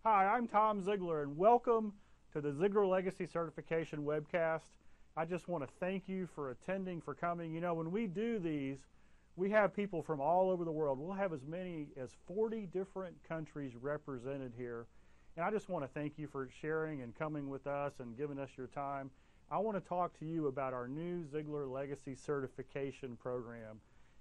Hi, I'm Tom Ziglar, and welcome to the Ziglar Legacy Certification webcast. I just want to thank you for attending, for coming. You know, when we do these, we have people from all over the world. We'll have as many as 40 different countries represented here. And I just want to thank you for sharing and coming with us and giving us your time. I want to talk to you about our new Ziglar Legacy Certification program.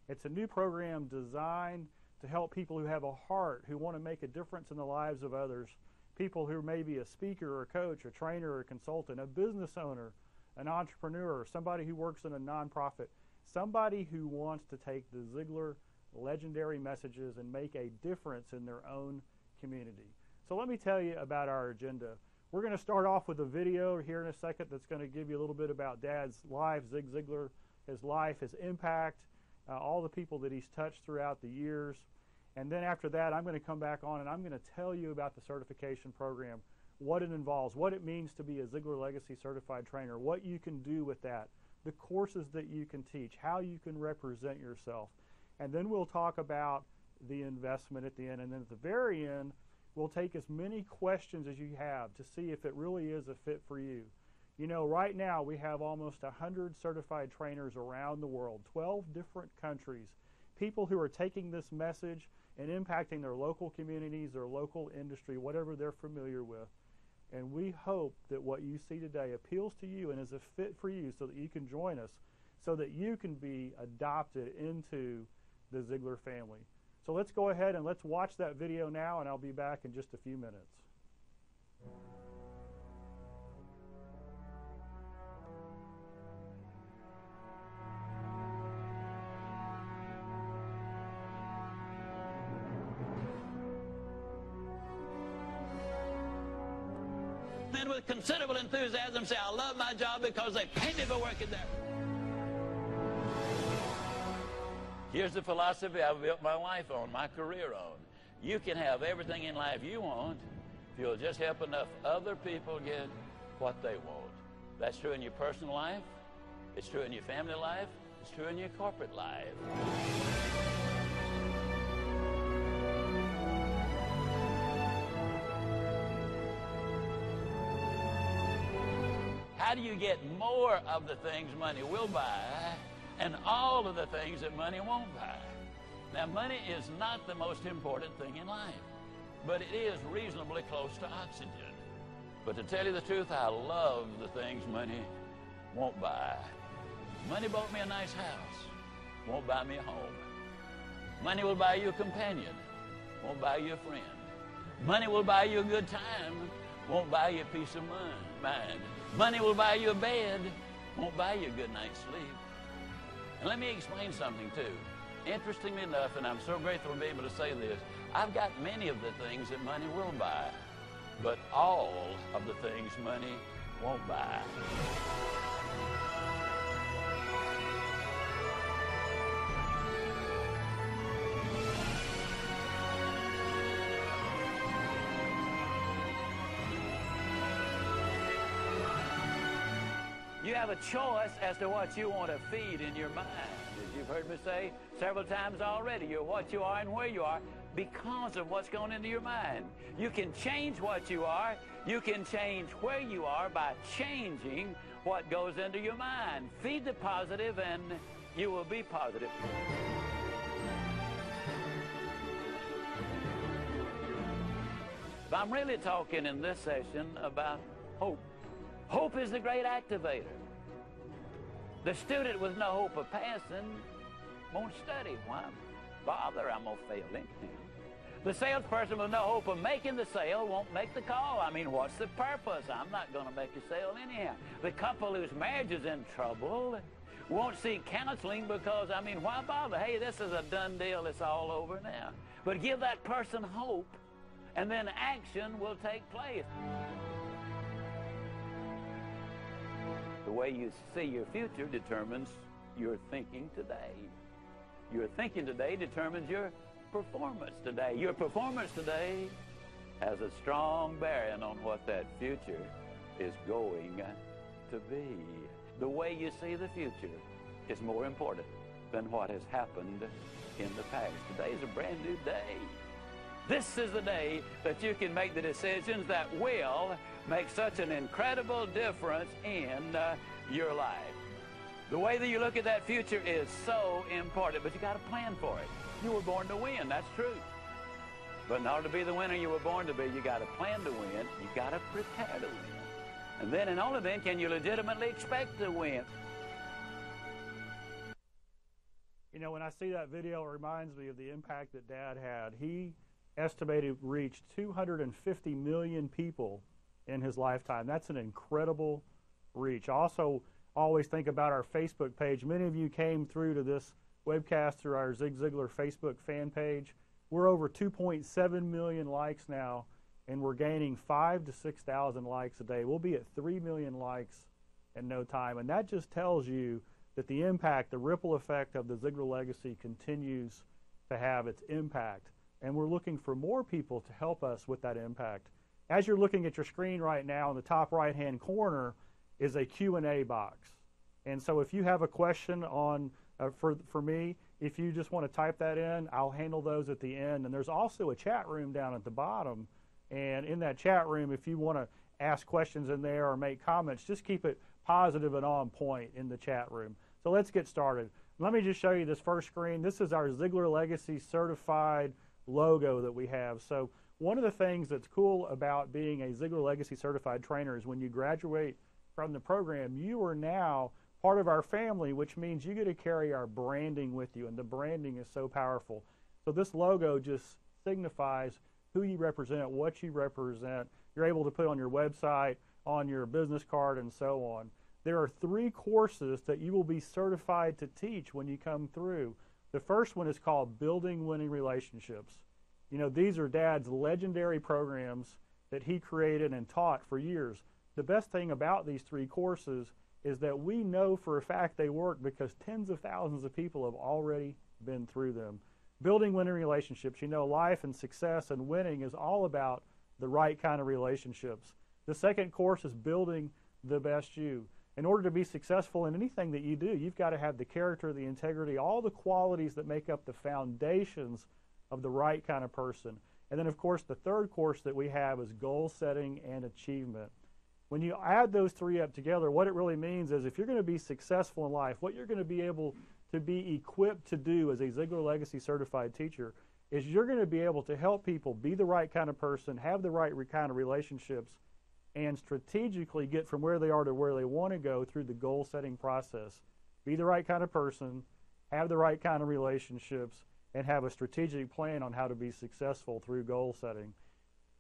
It's a new program designed to help people who have a heart, who want to make a difference in the lives of others, people who may be a speaker or a coach, a trainer or a consultant, a business owner, an entrepreneur, somebody who works in a nonprofit, somebody who wants to take the Ziglar legendary messages and make a difference in their own community. So let me tell you about our agenda. We're going to start off with a video here in a second that's going to give you a little bit about Dad's life, Zig Ziglar, his life, his impact, all the people that he's touched throughout the years. And then after that, I'm going to come back on and I'm going to tell you about the certification program, what it involves, what it means to be a Ziglar Legacy Certified Trainer, what you can do with that, the courses that you can teach, how you can represent yourself. And then we'll talk about the investment at the end. And then at the very end, we'll take as many questions as you have to see if it really is a fit for you. You know, right now we have almost 100 certified trainers around the world, 12 different countries, people who are taking this message and impacting their local communities, their local industry, whatever they're familiar with. And we hope that what you see today appeals to you and is a fit for you so that you can join us, so that you can be adopted into the Ziglar family. So let's go ahead and let's watch that video now, and I'll be back in just a few minutes. And with considerable enthusiasm say, I love my job because they pay me for working there. Here's the philosophy I've built my life on, my career on. You can have everything in life you want if you'll just help enough other people get what they want. That's true in your personal life. It's true in your family life. It's true in your corporate life. How do you get more of the things money will buy and all of the things that money won't buy? Now, money is not the most important thing in life, but it is reasonably close to oxygen. But to tell you the truth, I love the things money won't buy. Money bought me a nice house, won't buy me a home. Money will buy you a companion, won't buy you a friend. Money will buy you a good time, won't buy you a peace of mind. Money will buy you a bed, won't buy you a good night's sleep. And let me explain something too. Interestingly enough, and I'm so grateful to be able to say this, I've got many of the things that money will buy, but all of the things money won't buy. You have a choice as to what you want to feed in your mind. As you've heard me say several times already, you're what you are and where you are because of what's going into your mind. You can change what you are. You can change where you are by changing what goes into your mind. Feed the positive and you will be positive. I'm really talking in this session about hope. Hope is the great activator. The student with no hope of passing won't study. Why bother? I'm going to fail anyhow. The salesperson with no hope of making the sale won't make the call. I mean, what's the purpose? I'm not going to make a sale anyhow. The couple whose marriage is in trouble won't seek counseling because, I mean, why bother? Hey, this is a done deal. It's all over now. But give that person hope, and then action will take place. The way you see your future determines your thinking today. Your thinking today determines your performance today. Your performance today has a strong bearing on what that future is going to be. The way you see the future is more important than what has happened in the past. Today is a brand new day. This is the day that you can make the decisions that will make such an incredible difference in your life. The way that you look at that future is so important, but you got to plan for it. You were born to win, that's true. But in order to be the winner you were born to be, you got to plan to win, you got to prepare to win. And then and only then can you legitimately expect to win. You know, when I see that video, it reminds me of the impact that Dad had. He estimated reached 250 million people in his lifetime. That's an incredible reach. Also, always think about our Facebook page. Many of you came through to this webcast through our Zig Ziglar Facebook fan page. We're over 2.7 million likes now, and we're gaining 5,000 to 6,000 likes a day. We'll be at 3 million likes in no time, and that just tells you that the impact, the ripple effect of the Ziglar legacy continues to have its impact. And we're looking for more people to help us with that impact. As you're looking at your screen right now, in the top right-hand corner is a Q&A box. And so if you have a question on for me, if you just want to type that in, I'll handle those at the end. And there's also a chat room down at the bottom. And in that chat room, if you want to ask questions in there or make comments, just keep it positive and on point in the chat room. So let's get started. Let me just show you this first screen. This is our Ziglar Legacy Certified logo that we have. So one of the things that's cool about being a Ziglar Legacy Certified trainer is when you graduate from the program, you are now part of our family, which means you get to carry our branding with you, and the branding is so powerful. So this logo just signifies who you represent, what you represent. You're able to put on your website, on your business card, and so on. There are 3 courses that you will be certified to teach when you come through. The first one is called Building Winning Relationships. You know, these are Dad's legendary programs that he created and taught for years. The best thing about these 3 courses is that we know for a fact they work because tens of thousands of people have already been through them. Building winning relationships. You know, life and success and winning is all about the right kind of relationships. The second course is Building the Best You. In order to be successful in anything that you do, you've got to have the character, the integrity, all the qualities that make up the foundations of the right kind of person. And then, of course, the third course that we have is Goal Setting and Achievement. When you add those 3 up together, what it really means is if you're going to be successful in life, what you're going to be able to be equipped to do as a Ziglar Legacy Certified teacher is you're going to be able to help people be the right kind of person, have the right kind of relationships, and strategically get from where they are to where they want to go through the goal setting process. Be the right kind of person, have the right kind of relationships, and have a strategic plan on how to be successful through goal setting.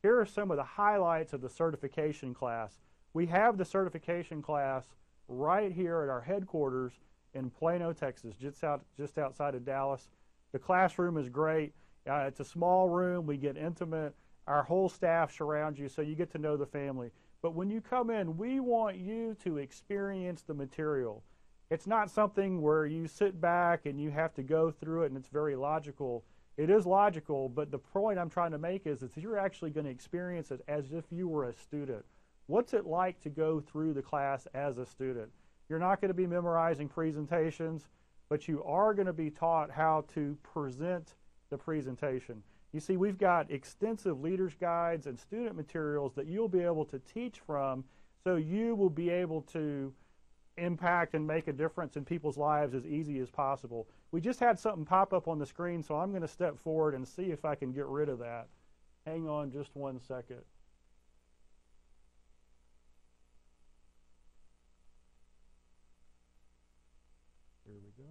Here are some of the highlights of the certification class. We have the certification class right here at our headquarters in Plano, Texas, just outside of Dallas. The classroom is great. It's a small room. We get intimate. Our whole staff surrounds you, so you get to know the family. But when you come in, we want you to experience the material. It's not something where you sit back and you have to go through it and it's very logical. It is logical, but the point I'm trying to make is that you're actually going to experience it as if you were a student. What's it like to go through the class as a student? You're not going to be memorizing presentations, but you are going to be taught how to present the presentation. You see, we've got extensive leaders' guides and student materials that you'll be able to teach from, so you will be able to impact and make a difference in people's lives as easy as possible. We just had something pop up on the screen, so I'm going to step forward and see if I can get rid of that. Hang on just one second. Here we go.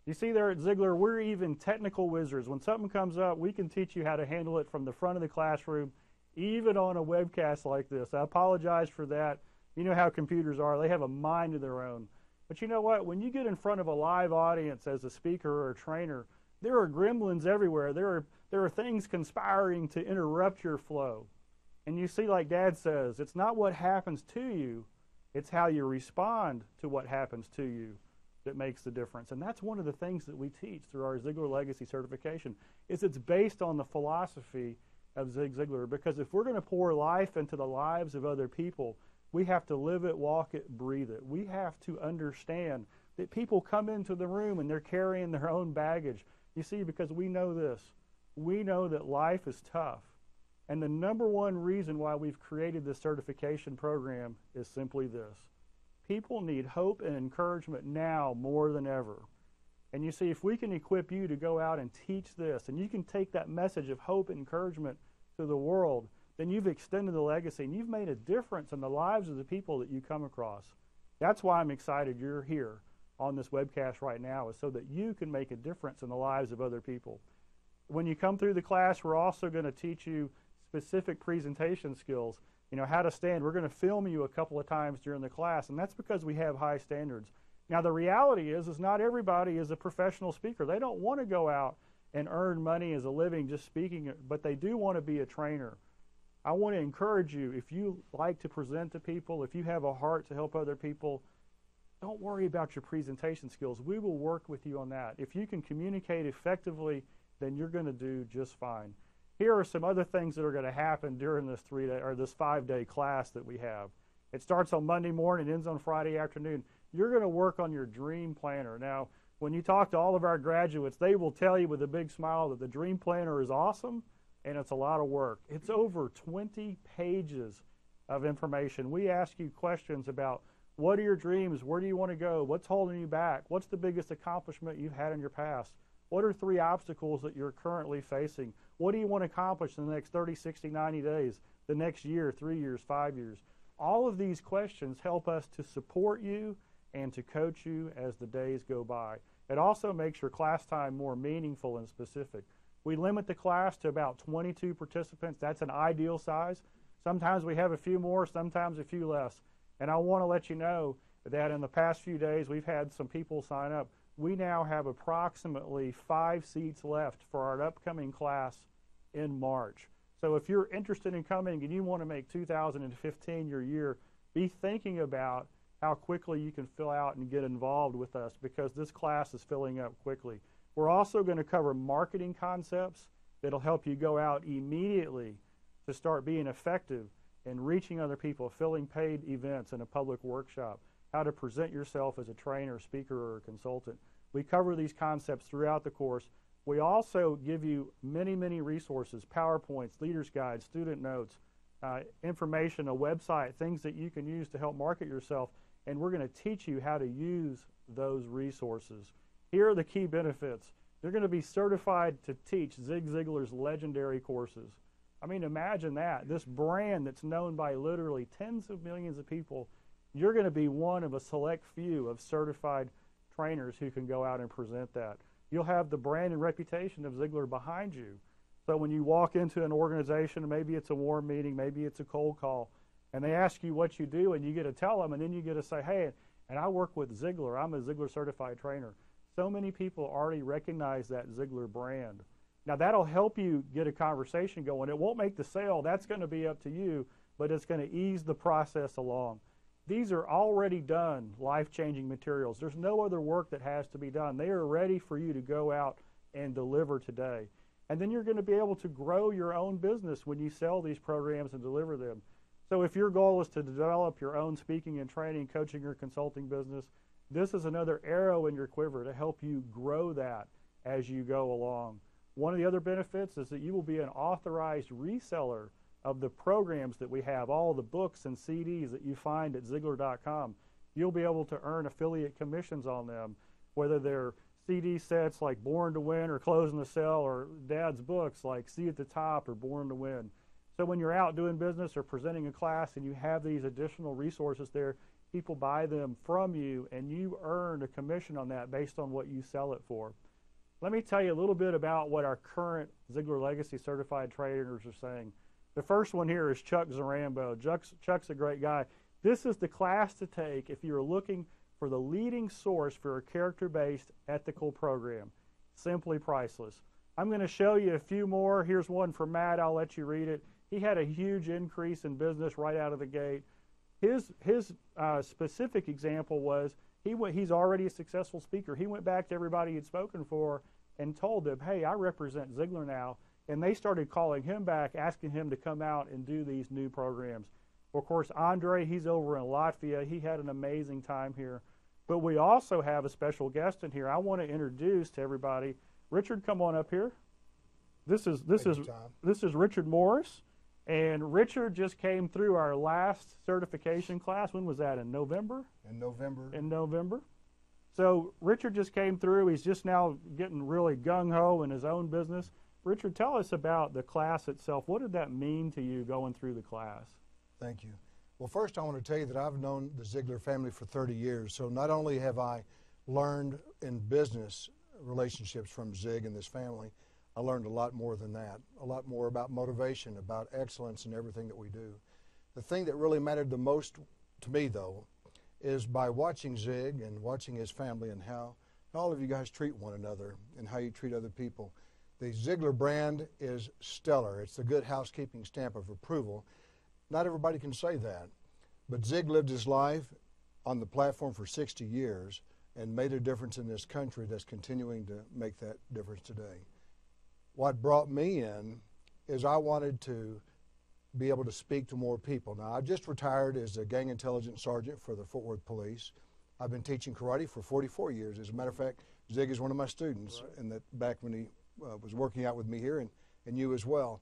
You see there at Ziglar, we're even technical wizards. When something comes up, we can teach you how to handle it from the front of the classroom, even on a webcast like this. I apologize for that. You know how computers are. They have a mind of their own. But you know what? When you get in front of a live audience as a speaker or a trainer, there are gremlins everywhere. There are things conspiring to interrupt your flow. And you see, like Dad says, it's not what happens to you, it's how you respond to what happens to you that makes the difference. And that's one of the things that we teach through our Ziglar Legacy certification, is it's based on the philosophy of Zig Ziglar. Because if we're going to pour life into the lives of other people, we have to live it, walk it, breathe it. We have to understand that people come into the room and they're carrying their own baggage. You see, because we know this. We know that life is tough. And the number one reason why we've created this certification program is simply this. People need hope and encouragement now more than ever. And you see, if we can equip you to go out and teach this, and you can take that message of hope and encouragement to the world, then you've extended the legacy, and you've made a difference in the lives of the people that you come across. That's why I'm excited you're here on this webcast right now, is so that you can make a difference in the lives of other people. When you come through the class, we're also going to teach you specific presentation skills, how to stand. We're going to film you a couple of times during the class, and that's because we have high standards. Now, the reality is not everybody is a professional speaker. They don't want to go out and earn money as a living just speaking, but they do want to be a trainer. I want to encourage you, if you like to present to people, if you have a heart to help other people, don't worry about your presentation skills. We will work with you on that. If you can communicate effectively, then you're going to do just fine. Here are some other things that are going to happen during this 5-day class that we have. It starts on Monday morning, ends on Friday afternoon. You're going to work on your dream planner. Now, when you talk to all of our graduates, they will tell you with a big smile that the dream planner is awesome and it's a lot of work. It's over 20 pages of information. We ask you questions about what are your dreams, where do you want to go, what's holding you back, what's the biggest accomplishment you've had in your past, what are 3 obstacles that you're currently facing, what do you want to accomplish in the next 30, 60, 90 days, the next year, 3 years, 5 years. All of these questions help us to support you and to coach you as the days go by. It also makes your class time more meaningful and specific. We limit the class to about 22 participants. That's an ideal size. Sometimes we have a few more, sometimes a few less. And I want to let you know that in the past few days, we've had some people sign up. We now have approximately 5 seats left for our upcoming class in March. So if you're interested in coming and you want to make 2015 your year, be thinking about how quickly you can fill out and get involved with us, because this class is filling up quickly. We're also going to cover marketing concepts that'll help you go out immediately to start being effective in reaching other people, filling paid events in a public workshop, how to present yourself as a trainer, speaker, or a consultant. We cover these concepts throughout the course. We also give you many, many resources, PowerPoints, leaders guides, student notes, information, a website, things that you can use to help market yourself, and we're going to teach you how to use those resources. Here are the key benefits. You're going to be certified to teach Zig Ziglar's legendary courses. I mean, imagine that. This brand that's known by literally tens of millions of people, you're going to be one of a select few of certified trainers who can go out and present that. You'll have the brand and reputation of Ziglar behind you. So when you walk into an organization, maybe it's a warm meeting, maybe it's a cold call, and they ask you what you do, and you get to tell them, and then you get to say, hey, and I work with Ziglar. I'm a Ziglar certified trainer. So many people already recognize that Ziglar brand. Now, that'll help you get a conversation going. It won't make the sale. That's going to be up to you, but it's going to ease the process along. These are already done, life-changing materials. There's no other work that has to be done. They are ready for you to go out and deliver today. And then you're going to be able to grow your own business when you sell these programs and deliver them. So if your goal is to develop your own speaking and training, coaching, or consulting business, this is another arrow in your quiver to help you grow that as you go along. One of the other benefits is that you will be an authorized reseller of the programs that we have, all the books and CDs that you find at Ziglar.com. You'll be able to earn affiliate commissions on them, whether they're CD sets like Born to Win or Closing the Sale, or Dad's books like See at the Top or Born to Win. So when you're out doing business or presenting a class and you have these additional resources there, people buy them from you and you earn a commission on that based on what you sell it for. Let me tell you a little bit about what our current Ziglar Legacy certified trainers are saying. The first one here is Chuck Zarambo. Chuck's a great guy. This is the class to take if you're looking for the leading source for a character-based ethical program. Simply priceless. I'm going to show you a few more. Here's one for Matt. I'll let you read it. He had a huge increase in business right out of the gate. His specific example was he's already a successful speaker. He went back to everybody he'd spoken for and told them, hey, I represent Ziglar now. And they started calling him back, asking him to come out and do these new programs. Of course, Andre, he's over in Latvia. He had an amazing time here. But we also have a special guest in here. I want to introduce to everybody Richard, come on up here. This is Tom. Richard Morris, and Richard just came through our last certification class. When was that? In November? In November. In November. So Richard just came through. He's just now getting really gung-ho in his own business. Richard, tell us about the class itself. What did that mean to you going through the class? Thank you. Well, first I want to tell you that I've known the Ziglar family for 30 years. So not only have I learned in business relationships from Zig and this family, I learned a lot more than that, a lot more about motivation, about excellence in everything that we do. The thing that really mattered the most to me, though, is by watching Zig and watching his family and how all of you guys treat one another and how you treat other people. The Ziglar brand is stellar. It's the good housekeeping stamp of approval. Not everybody can say that, but Zig lived his life on the platform for 60 years and made a difference in this country that's continuing to make that difference today. What brought me in is I wanted to be able to speak to more people. Now, I just retired as a gang intelligence sergeant for the Fort Worth Police. I've been teaching karate for 44 years. As a matter of fact, Zig is one of my students, right, and that back when he was working out with me here, and you as well.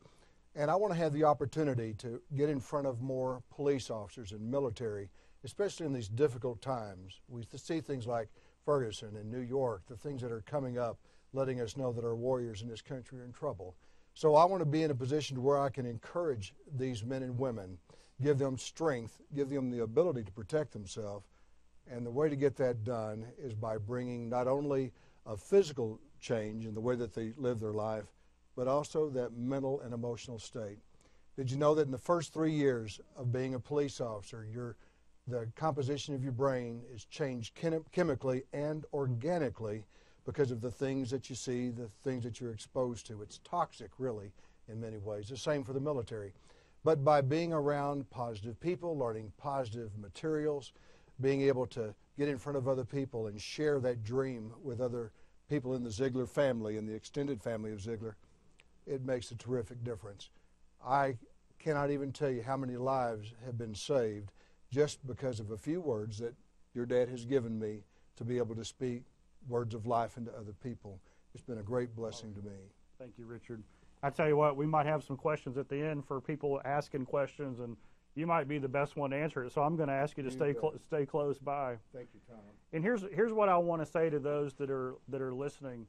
And I want to have the opportunity to get in front of more police officers and military, especially in these difficult times. We see things like Ferguson and New York, the things that are coming up, letting us know that our warriors in this country are in trouble. So I want to be in a position where I can encourage these men and women, give them strength, give them the ability to protect themselves. And the way to get that done is by bringing not only a physical change in the way that they live their life, but also that mental and emotional state. Did you know that in the first 3 years of being a police officer, the composition of your brain is changed chemically and organically because of the things that you see, the things that you're exposed to. It's toxic, really, in many ways. The same for the military. But by being around positive people, learning positive materials, being able to get in front of other people and share that dream with other people in the Ziglar family and the extended family of Ziglar, it makes a terrific difference. I cannot even tell you how many lives have been saved just because of a few words that your dad has given me to be able to speak words of life into other people. It's been a great blessing to me. Thank you, Richard. I tell you what, we might have some questions at the end for people asking questions, and you might be the best one to answer it. So I'm going to ask you to stay close by. Thank you, Tom. And here's what I want to say to those that are listening.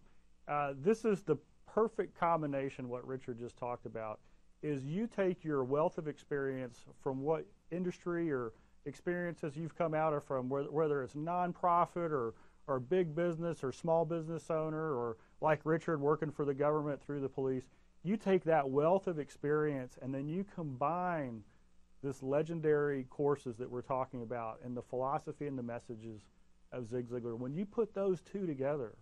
This is the perfect combination. What Richard just talked about is you take your wealth of experience from what industry or experiences you've come out of from, whether it's nonprofit or big business or small business owner, or like Richard working for the government through the police. You take that wealth of experience and then you combine this legendary courses that we're talking about and the philosophy and the messages of Zig Ziglar. When you put those two together,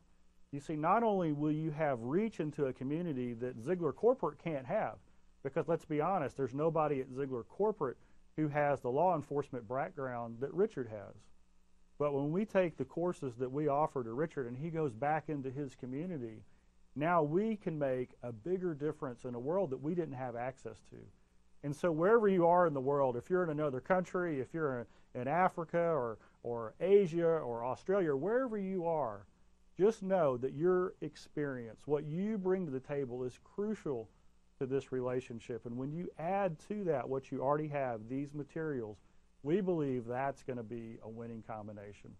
you see, not only will you have reach into a community that Ziglar Corporate can't have, because let's be honest, there's nobody at Ziglar Corporate who has the law enforcement background that Richard has. But when we take the courses that we offer to Richard and he goes back into his community, now we can make a bigger difference in a world that we didn't have access to. And so wherever you are in the world, if you're in another country, if you're in Africa or Asia or Australia, wherever you are, just know that your experience, what you bring to the table, is crucial to this relationship. And when you add to that what you already have, these materials, we believe that's going to be a winning combination.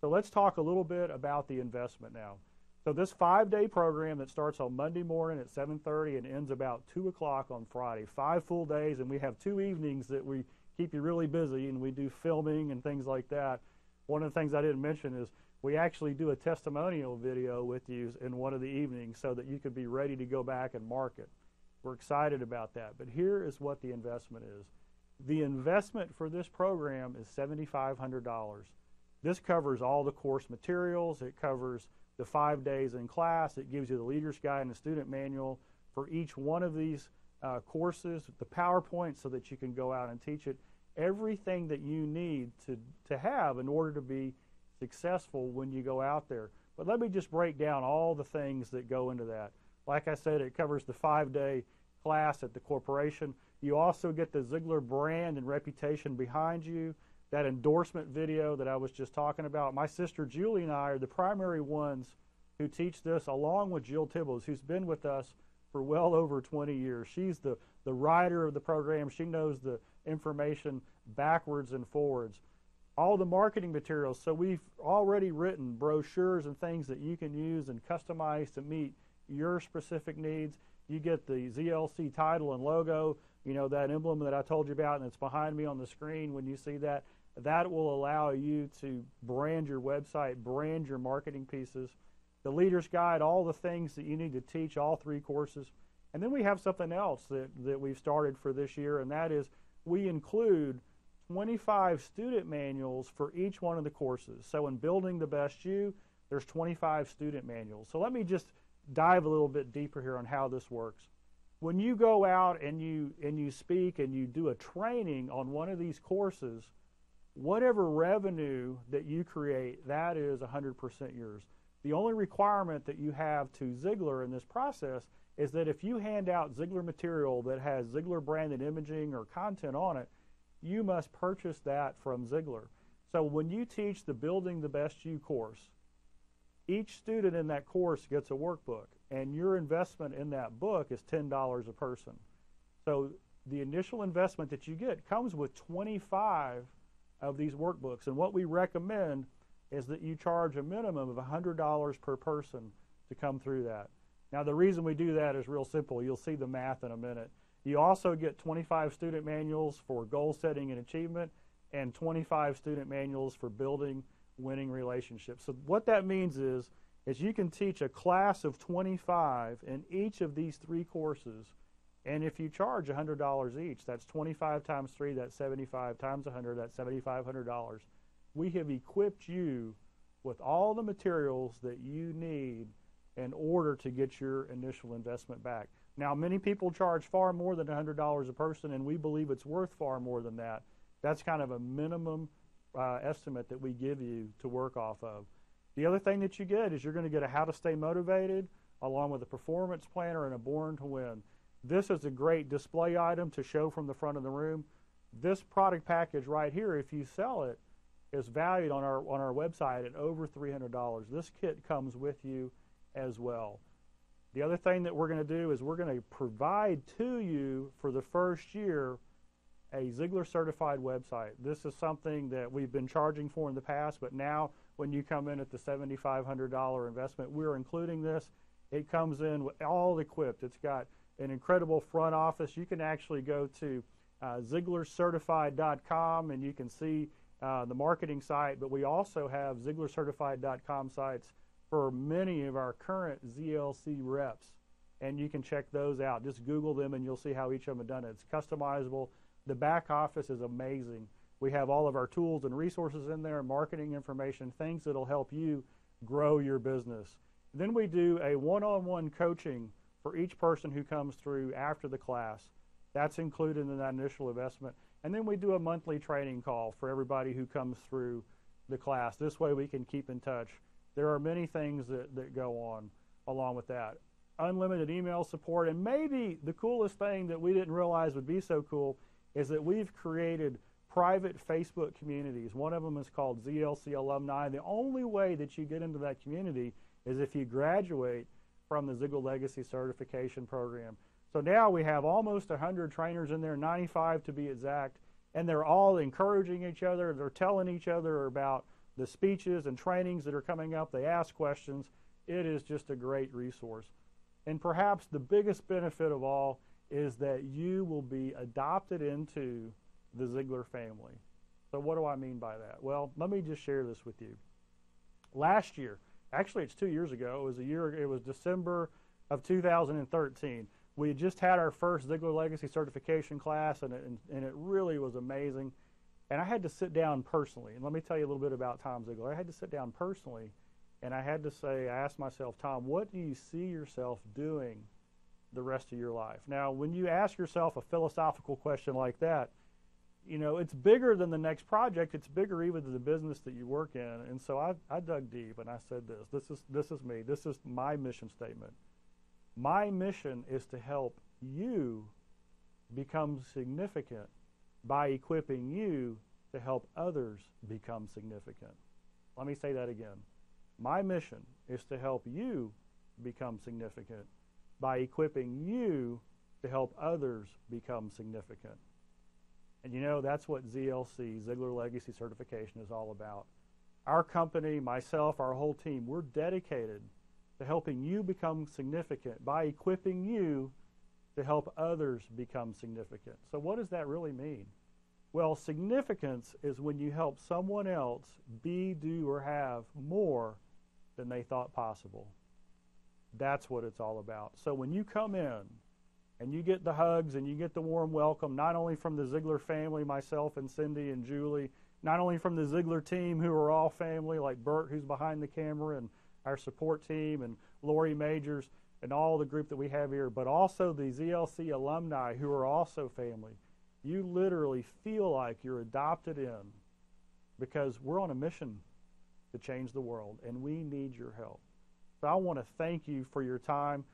So let's talk a little bit about the investment now. So this 5-day program that starts on Monday morning at 7:30 and ends about 2 o'clock on Friday, 5 full days, and we have 2 evenings that we keep you really busy, and we do filming and things like that. One of the things I didn't mention is we actually do a testimonial video with you in one of the evenings so that you could be ready to go back and mark it. We're excited about that. But here is what the investment is. The investment for this program is $7,500. This covers all the course materials. It covers the 5 days in class. It gives you the leader's guide and the student manual for each one of these courses, the PowerPoint so that you can go out and teach it. Everything that you need to have in order to be successful when you go out there. But let me just break down all the things that go into that. Like I said, it covers the 5-day class at the corporation. You also get the Ziglar brand and reputation behind you, that endorsement video that I was just talking about. My sister Julie and I are the primary ones who teach this, along with Jill Tibbles, who's been with us for well over 20 years. She's the writer of the program. She knows the information backwards and forwards. All the marketing materials, so we've already written brochures and things that you can use and customize to meet your specific needs. You get the ZLC title and logo, you know, that emblem that I told you about, and it's behind me on the screen. When you see that, that will allow you to brand your website, brand your marketing pieces. The Leader's Guide, all the things that you need to teach, all 3 courses. And then we have something else that we've started for this year, and that is we include 25 student manuals for each one of the courses. So in Building the Best You, there's 25 student manuals. So let me just dive a little bit deeper here on how this works. When you go out and you speak and you do a training on one of these courses, whatever revenue that you create, that is 100% yours. The only requirement that you have to Ziglar in this process is that if you hand out Ziglar material that has Ziglar branded imaging or content on it, you must purchase that from Ziglar. So when you teach the Building the Best You course, each student in that course gets a workbook, and your investment in that book is $10 a person. So the initial investment that you get comes with 25 of these workbooks, and what we recommend is that you charge a minimum of $100 per person to come through that. Now the reason we do that is real simple. You'll see the math in a minute. You also get 25 student manuals for goal setting and achievement, and 25 student manuals for building winning relationships. So what that means is you can teach a class of 25 in each of these 3 courses, and if you charge $100 each, that's 25 times 3, that's 75 times 100, that's $7,500. We have equipped you with all the materials that you need in order to get your initial investment back. Now, many people charge far more than $100 a person, and we believe it's worth far more than that. That's kind of a minimum estimate that we give you to work off of. The other thing that you get is you're going to get a How to Stay Motivated, along with a performance planner and a Born to Win. This is a great display item to show from the front of the room. This product package right here, if you sell it, is valued on our website at over $300. This kit comes with you as well. The other thing that we're going to do is we're going to provide to you for the first year a Ziglar certified website. This is something that we've been charging for in the past, but now when you come in at the $7,500 investment, we're including this. It comes in all equipped. It's got an incredible front office. You can actually go to ZiglarCertified.com and you can see the marketing site, but we also have ZiglarCertified.com sites for many of our current ZLC reps, and you can check those out. Just Google them and you'll see how each of them have done it. It's customizable. The back office is amazing. We have all of our tools and resources in there, marketing information, things that'll help you grow your business. Then we do a one-on-one coaching for each person who comes through after the class. That's included in that initial investment. And then we do a monthly training call for everybody who comes through the class. This way we can keep in touch. There are many things that go on along with that. Unlimited email support, and maybe the coolest thing that we didn't realize would be so cool is that we've created private Facebook communities. One of them is called ZLC Alumni. The only way that you get into that community is if you graduate from the Ziglar Legacy Certification Program. So now we have almost 100 trainers in there, 95 to be exact, and they're all encouraging each other. They're telling each other about the speeches and trainings that are coming up. They ask questions. It is just a great resource. And perhaps the biggest benefit of all is that you will be adopted into the Ziglar family. So what do I mean by that? Well, let me just share this with you. Last year, actually it's 2 years ago, it was December of 2013. We had just had our first Ziglar Legacy certification class, and it really was amazing. And I had to sit down personally, and let me tell you a little bit about Tom Ziglar. I had to sit down personally, and I asked myself, Tom, what do you see yourself doing the rest of your life? Now, when you ask yourself a philosophical question like that, you know, it's bigger than the next project. It's bigger even than the business that you work in. And so I dug deep, and I said this is me. This is my mission statement. My mission is to help you become significant by equipping you to help others become significant. Let me say that again. My mission is to help you become significant by equipping you to help others become significant. And you know, that's what ZLC, Ziglar Legacy Certification, is all about. Our company, myself, our whole team, we're dedicated to helping you become significant by equipping you to help others become significant. So what does that really mean? Well, significance is when you help someone else be, do, or have more than they thought possible. That's what it's all about. So when you come in and you get the hugs and you get the warm welcome, not only from the Ziglar family, myself and Cindy and Julie, not only from the Ziglar team, who are all family, like Bert, who's behind the camera, and our support team, and Lori Majors, and all the group that we have here, but also the ZLC alumni who are also family. You literally feel like you're adopted in, because we're on a mission to change the world, and we need your help. So I want to thank you for your time.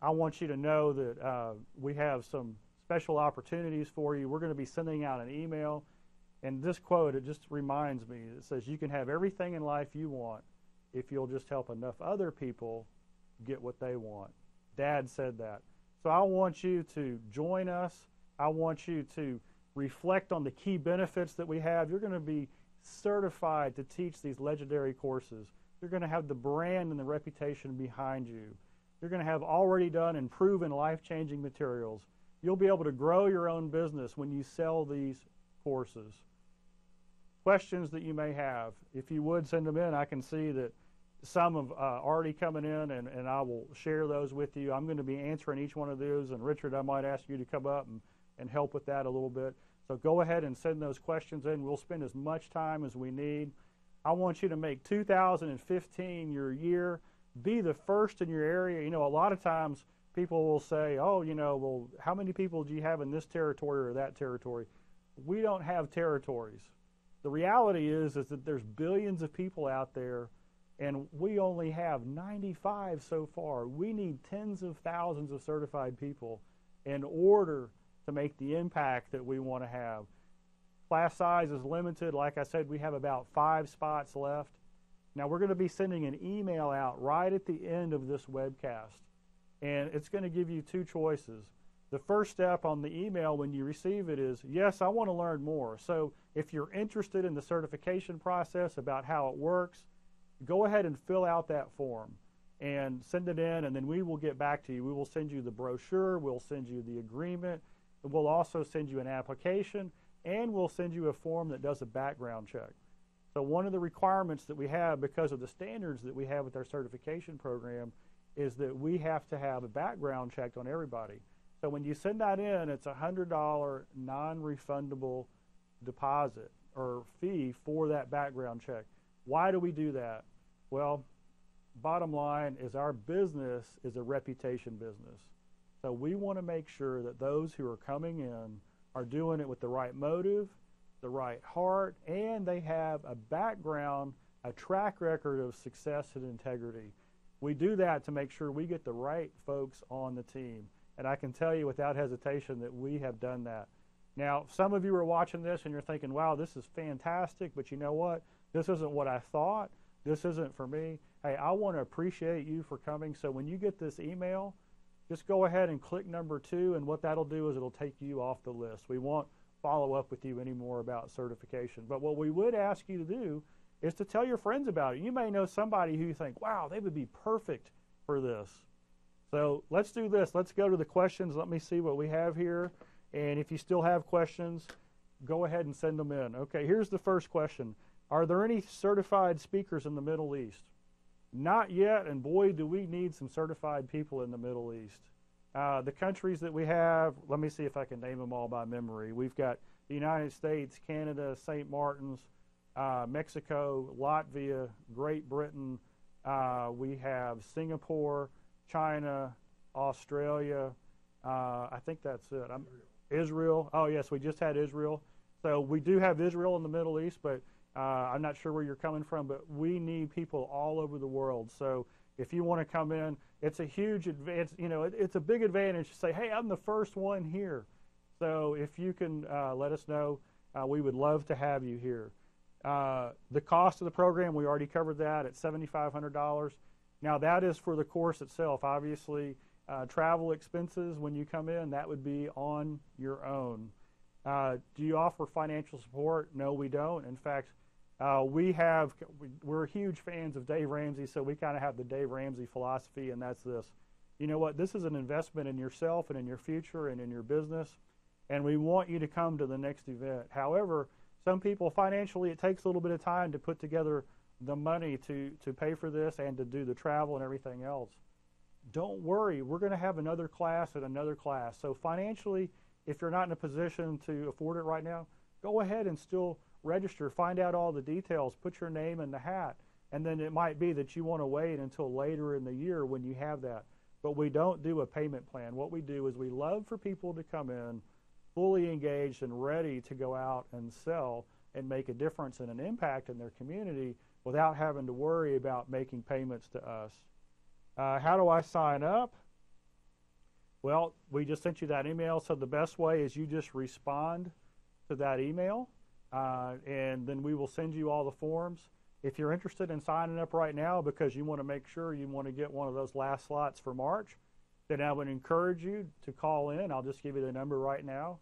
I want you to know that we have some special opportunities for you. We're going to be sending out an email, and this quote, it just reminds me. It says, you can have everything in life you want if you'll just help enough other people get what they want. Dad said that. So I want you to join us. I want you to reflect on the key benefits that we have. You're going to be certified to teach these legendary courses. You're going to have the brand and the reputation behind you. You're going to have already done and proven life-changing materials. You'll be able to grow your own business when you sell these courses. Questions that you may have, if you would send them in. I can see that some have already coming in, and I will share those with you. I'm going to be answering each one of those, and Richard, I might ask you to come up and help with that a little bit. So go ahead and send those questions in. We'll spend as much time as we need. I want you to make 2015 your year. Be the first in your area. You know, a lot of times people will say, oh, you know, well, how many people do you have in this territory or that territory? We don't have territories. The reality is that there's billions of people out there, and we only have 95 so far. We need tens of thousands of certified people in order to make the impact that we want to have. Class size is limited. Like I said, we have about 5 spots left. Now, we're going to be sending an email out right at the end of this webcast, and it's going to give you 2 choices. The first step on the email when you receive it is, yes, I want to learn more. So if you're interested in the certification process, about how it works, go ahead and fill out that form and send it in, and then we will get back to you. We will send you the brochure. We'll send you the agreement. We'll also send you an application, and we'll send you a form that does a background check. So one of the requirements that we have, because of the standards that we have with our certification program, is that we have to have a background check on everybody. So when you send that in, it's a $100 non-refundable deposit or fee for that background check. Why do we do that? Well, bottom line is our business is a reputation business. So we want to make sure that those who are coming in are doing it with the right motive, the right heart, and they have a background, a track record of success and integrity. We do that to make sure we get the right folks on the team. And I can tell you without hesitation that we have done that. Now, some of you are watching this and you're thinking, wow, this is fantastic, but you know what? This isn't what I thought. This isn't for me. Hey, I want to appreciate you for coming. So when you get this email, just go ahead and click number 2, and what that'll do is it'll take you off the list. We won't follow up with you anymore about certification. But what we would ask you to do is to tell your friends about it. You may know somebody who you think, wow, they would be perfect for this. So let's do this. Let's go to the questions. Let me see what we have here. And if you still have questions, go ahead and send them in. Okay, here's the first question. Are there any certified speakers in the Middle East? Not yet, and boy, do we need some certified people in the Middle East. The countries that we have, let me see if I can name them all by memory. We've got the United States, Canada, St. Martin's, Mexico, Latvia, Great Britain. We have Singapore, China, Australia. I think that's it. Israel. Oh, yes, we just had Israel. So we do have Israel in the Middle East, but I'm not sure where you're coming from, but we need people all over the world. So if you want to come in, it's a huge advance. You know, it's a big advantage to say, hey, I'm the first one here. So if you can let us know, we would love to have you here. The cost of the program, we already covered that at $7,500. Now that is for the course itself. Obviously, travel expenses when you come in, that would be on your own. Do you offer financial support? No, we don't. In fact, we're huge fans of Dave Ramsey, so we kind of have the Dave Ramsey philosophy, and that's this. You know what? This is an investment in yourself and in your future and in your business, and we want you to come to the next event. However, some people financially, it takes a little bit of time to put together the money to pay for this and to do the travel and everything else. Don't worry, we're going to have another class and another class. So financially, if you're not in a position to afford it right now, go ahead and still register, find out all the details, put your name in the hat, and then it might be that you want to wait until later in the year when you have that. But we don't do a payment plan. What we do is we love for people to come in fully engaged and ready to go out and sell and make a difference and an impact in their community without having to worry about making payments to us. How do I sign up? Well, we just sent you that email, so the best way is you just respond to that email, and then we will send you all the forms. If you're interested in signing up right now because you want to make sure you want to get one of those last slots for March, then I would encourage you to call in. I'll just give you the number right now,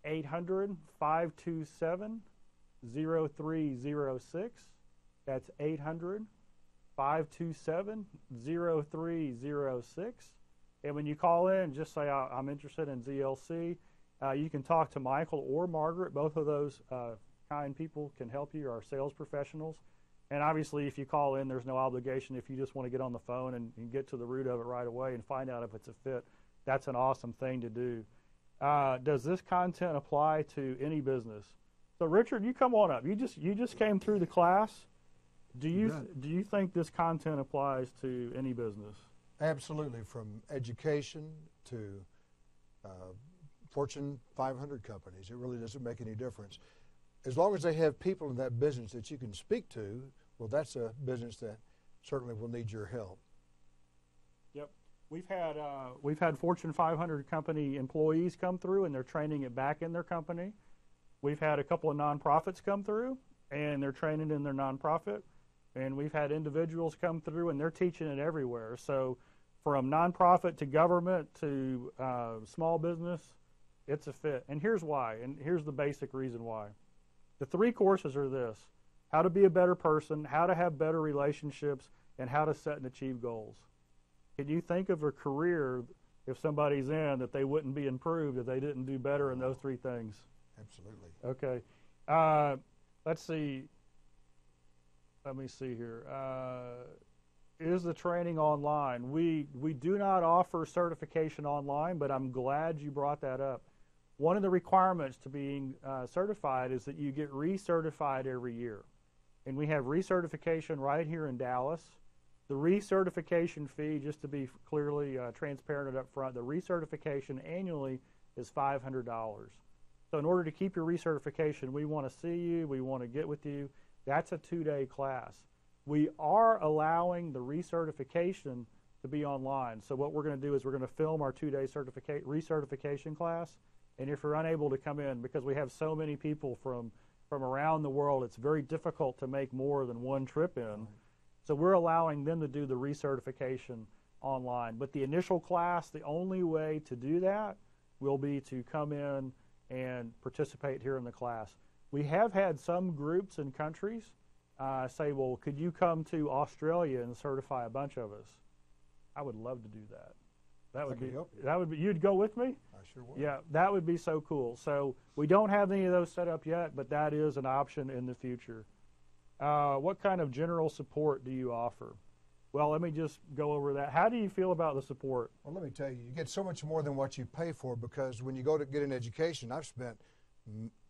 800-527-0306. That's 800-527-0306. And when you call in, just say, I'm interested in ZLC. You can talk to Michael or Margaret. Both of those kind people can help you, our sales professionals. And obviously, if you call in, there's no obligation. If you just want to get on the phone and get to the root of it right away and find out if it's a fit, that's an awesome thing to do. Does this content apply to any business? So, Richard, you come on up. You just came through the class. Do you think this content applies to any business? Absolutely, from education to Fortune 500 companies. It really doesn't make any difference. As long as they have people in that business that you can speak to, well, that's a business that certainly will need your help. Yep. We've had Fortune 500 company employees come through, and they're training it back in their company. We've had a couple of nonprofits come through, and they're training in their nonprofit. And we've had individuals come through, and they're teaching it everywhere. So from nonprofit to government to small business, it's a fit. And here's why, and here's the basic reason why. The 3 courses are this: how to be a better person, how to have better relationships, and how to set and achieve goals. Can you think of a career, if somebody's in, that they wouldn't be improved if they didn't do better in those 3 things? Absolutely. Okay. Let's see. Let me see here. Is the training online? We do not offer certification online, but I'm glad you brought that up. One of the requirements to being certified is that you get recertified every year. And we have recertification right here in Dallas. The recertification fee, just to be clearly transparent and up front, the recertification annually is $500. So in order to keep your recertification, we want to see you, we want to get with you. That's a 2-day class. We are allowing the recertification to be online. So what we're going to do is we're going to film our 2-day recertification class. And if you're unable to come in, because we have so many people from around the world, it's very difficult to make more than one trip in. So we're allowing them to do the recertification online. But the initial class, the only way to do that will be to come in and participate here in the class. We have had some groups and countries say, well, could you come to Australia and certify a bunch of us? I would love to do that. That would be, you'd go with me? I sure would. Yeah, that would be so cool. So we don't have any of those set up yet, but that is an option in the future. What kind of general support do you offer? Well, let me just go over that. How do you feel about the support? Well, let me tell you, you get so much more than what you pay for, because when you go to get an education, I've spent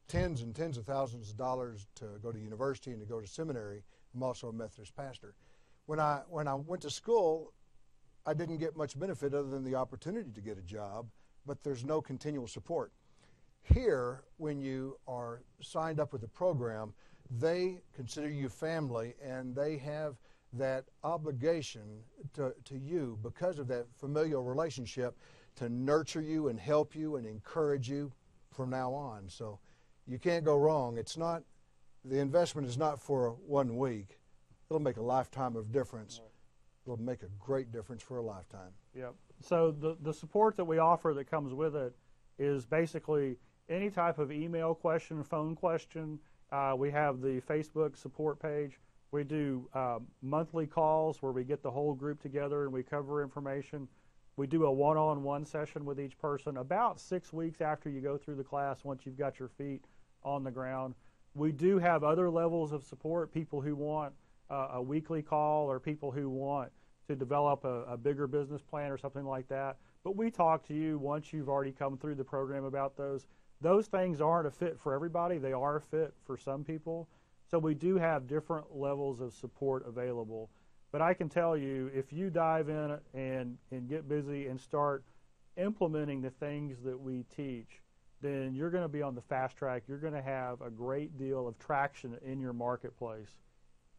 tens and tens of thousands of dollars to go to university and to go to seminary. I'm also a Methodist pastor. When I went to school, I didn't get much benefit other than the opportunity to get a job, but there's no continual support. Here, when you are signed up with the program, they consider you family, and they have that obligation to you, because of that familial relationship, to nurture you and help you and encourage you from now on. So you can't go wrong. It's not the investment is not for 1 week. It'll make a lifetime of difference. It'll make a great difference for a lifetime. Yep. So the support that we offer that comes with it is basically any type of email question, phone question. We have the Facebook support page. We do monthly calls where we get the whole group together and we cover information. We do a one-on-one session with each person about 6 weeks after you go through the class, once you've got your feet on the ground. We do have other levels of support, people who want a weekly call or people who want to develop a bigger business plan or something like that. But we talk to you once you've already come through the program about those. Those things aren't a fit for everybody. They are a fit for some people. So we do have different levels of support available. But I can tell you, if you dive in and get busy and start implementing the things that we teach, then you're going to be on the fast track. You're going to have a great deal of traction in your marketplace.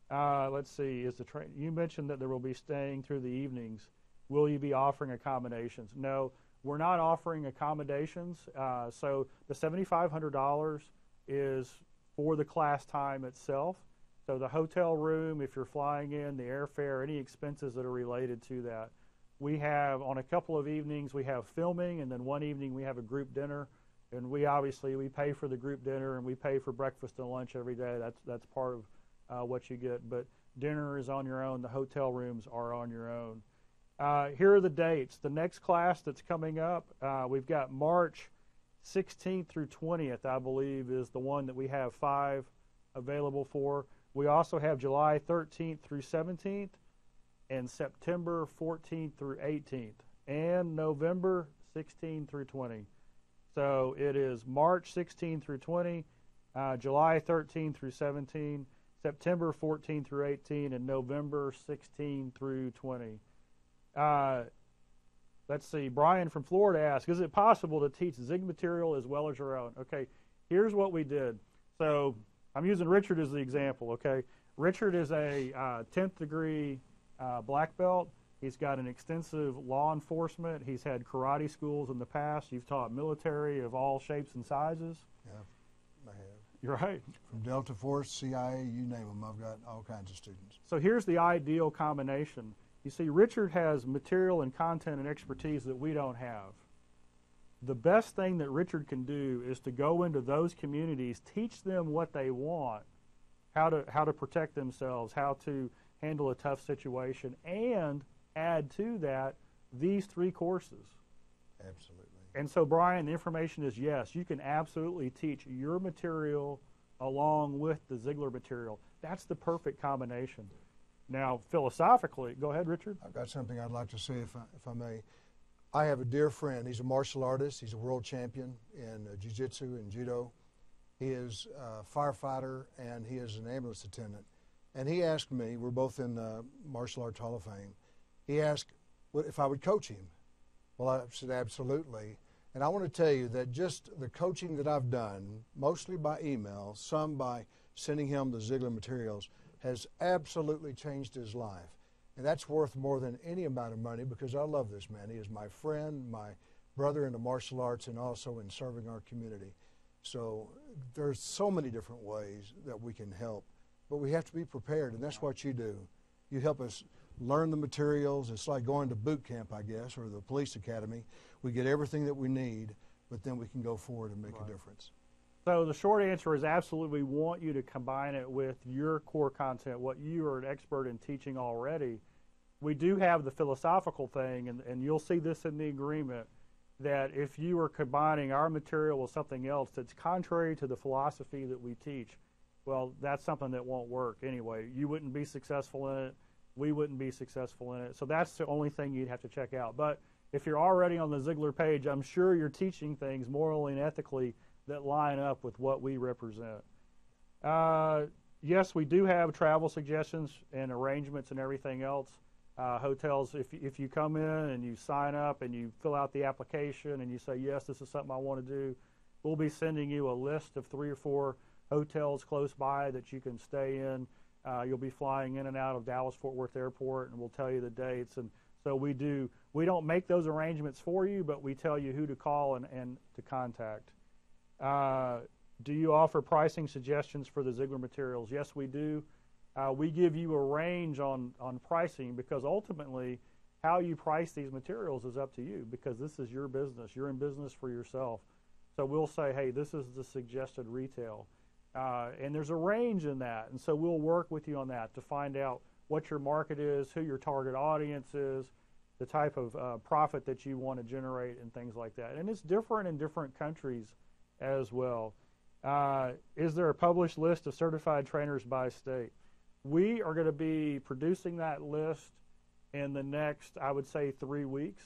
Let's see, you mentioned that there will be staying through the evenings. Will you be offering accommodations? No, we're not offering accommodations. So the $7,500 is for the class time itself. So the hotel room, if you're flying in, the airfare, any expenses that are related to that. We have, on a couple of evenings, we have filming, and then one evening we have a group dinner. And we pay for the group dinner, and we pay for breakfast and lunch every day. That's part of what you get. But dinner is on your own. The hotel rooms are on your own. Here are the dates. The next class that's coming up, we've got March 16th through 20th, I believe, is the one that we have 5 available for. We also have July 13th through 17th and September 14th through 18th and November 16th through 20. So it is March 16 through 20, July 13 through 17, September 14 through 18, and November 16 through 20. Let's see, Brian from Florida asked, is it possible to teach Zig material as well as your own? Okay, here's what we did. So I'm using Richard as the example, okay? Richard is a 10th degree black belt. He's got an extensive law enforcement. He's had karate schools in the past. You've taught military of all shapes and sizes. Yeah, I have. You're right. From Delta Force, CIA, you name them, I've got all kinds of students. So here's the ideal combination. You see, Richard has material and content and expertise that we don't have. The best thing that Richard can do is to go into those communities, teach them what they want, how to protect themselves, how to handle a tough situation, and add to that these 3 courses. Absolutely. And so, Brian, the information is yes, you can absolutely teach your material along with the Ziglar material. That's the perfect combination. Now, philosophically, go ahead, Richard. I've got something I'd like to say, if I may. I have a dear friend. He's a martial artist. He's a world champion in jiu-jitsu and judo. He is a firefighter, and he is an ambulance attendant. And he asked me, we're both in the Martial Arts Hall of Fame, he asked if I would coach him. Well, I said absolutely. And I want to tell you that just the coaching that I've done, mostly by email, some by sending him the Ziglar materials, has absolutely changed his life. And that's worth more than any amount of money, because I love this man. He is my friend, my brother in the martial arts, and also in serving our community. So there's so many different ways that we can help. But we have to be prepared, and that's what you do. You help us learn the materials. It's like going to boot camp, I guess, or the police academy. We get everything that we need, but then we can go forward and make a difference. So the short answer is absolutely, we want you to combine it with your core content, what you are an expert in teaching already. We do have the philosophical thing, and you'll see this in the agreement, that if you are combining our material with something else that's contrary to the philosophy that we teach, well, that's something that won't work anyway. You wouldn't be successful in it. We wouldn't be successful in it. So that's the only thing you'd have to check out. But if you're already on the Ziglar page, I'm sure you're teaching things morally and ethically that line up with what we represent. Yes, we do have travel suggestions and arrangements and everything else. Hotels, if you come in and you sign up and you fill out the application and you say, yes, this is something I want to do, we'll be sending you a list of 3 or 4 hotels close by that you can stay in. You'll be flying in and out of Dallas-Fort Worth Airport, and we'll tell you the dates. And so we don't make those arrangements for you, but we tell you who to call and to contact. Do you offer pricing suggestions for the Ziglar materials? Yes, we do. We give you a range on pricing because ultimately how you price these materials is up to you because this is your business. You're in business for yourself. So we'll say, hey, this is the suggested retail. And there's a range in that. And so we'll work with you on that to find out what your market is, who your target audience is, the type of profit that you want to generate and things like that. And it's different in different countries as well. Is there a published list of certified trainers by state? We are going to be producing that list in the next, I would say, 3 weeks.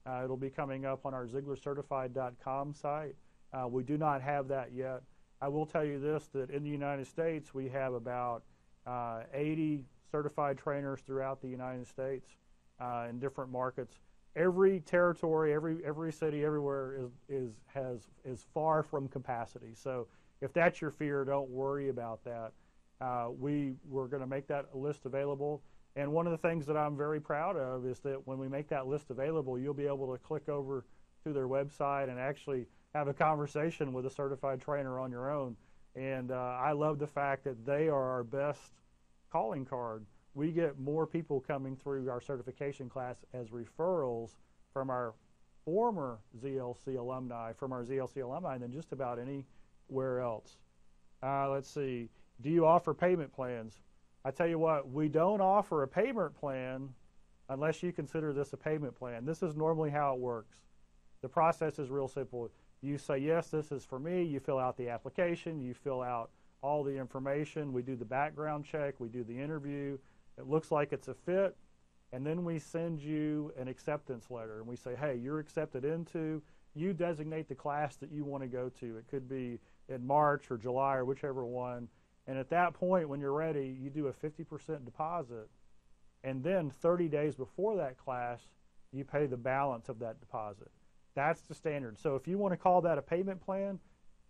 It'll be coming up on our ZiglarCertified.com site. We do not have that yet. I will tell you this, that in the United States, we have about 80 certified trainers throughout the United States in different markets. Every territory, every city, everywhere is far from capacity. So if that's your fear, don't worry about that. We're going to make that list available. And one of the things that I'm very proud of is that when we make that list available, you'll be able to click over to their website and actually have a conversation with a certified trainer on your own. And I love the fact that they are our best calling card. We get more people coming through our certification class as referrals from our former ZLC alumni, than just about anywhere else. Let's see. Do you offer payment plans? I tell you what, we don't offer a payment plan unless you consider this a payment plan. This is normally how it works. The process is real simple. You say, yes, this is for me. You fill out the application. You fill out all the information. We do the background check. We do the interview. It looks like it's a fit. And then we send you an acceptance letter. And we say, hey, you're accepted into. You designate the class that you want to go to. It could be in March or July or whichever one. And at that point, when you're ready, you do a 50% deposit. And then 30 days before that class, you pay the balance of that deposit. That's the standard. So if you want to call that a payment plan,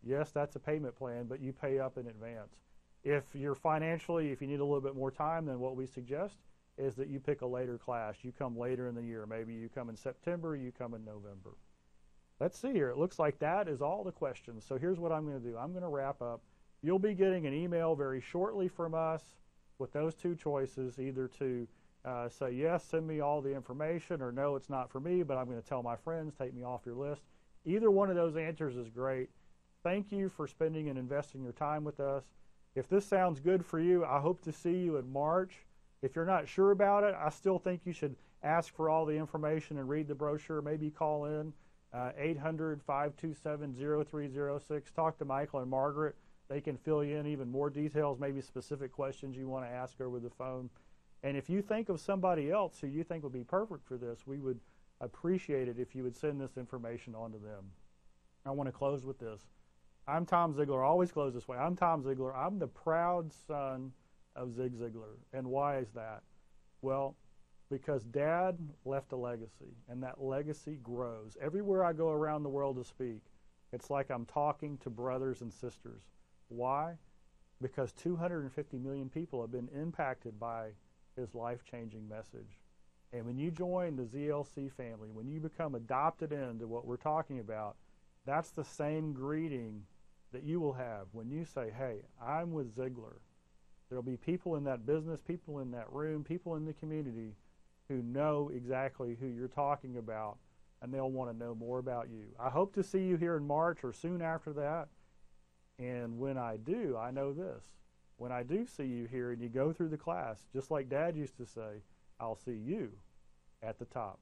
yes, that's a payment plan, but you pay up in advance. If you need a little bit more time, then what we suggest is that you pick a later class. You come later in the year. Maybe you come in September, you come in November. Let's see here. It looks like that is all the questions. So here's what I'm going to do. I'm going to wrap up. You'll be getting an email very shortly from us with those two choices, either to say, yes, send me all the information, or no, it's not for me, but I'm going to tell my friends, take me off your list. Either one of those answers is great. Thank you for spending and investing your time with us. If this sounds good for you, I hope to see you in March. If you're not sure about it, I still think you should ask for all the information and read the brochure. Maybe call in 800-527-0306. Talk to Michael and Margaret. They can fill you in even more details, maybe specific questions you want to ask over the phone. And if you think of somebody else who you think would be perfect for this, we would appreciate it if you would send this information on to them. I want to close with this. I'm Tom Ziglar. I always close this way. I'm Tom Ziglar. I'm the proud son of Zig Ziglar. And why is that? Well, because Dad left a legacy, and that legacy grows. Everywhere I go around the world to speak, it's like I'm talking to brothers and sisters. Why? Because 250 million people have been impacted by his life-changing message. And when you join the ZLC family, when you become adopted into what we're talking about, that's the same greeting that you will have when you say, hey, I'm with Ziglar. There'll be people in that business, people in that room, people in the community who know exactly who you're talking about, and they'll want to know more about you. I hope to see you here in March or soon after that. And when I do, I know this. When I do see you here and you go through the class, just like Dad used to say, I'll see you at the top.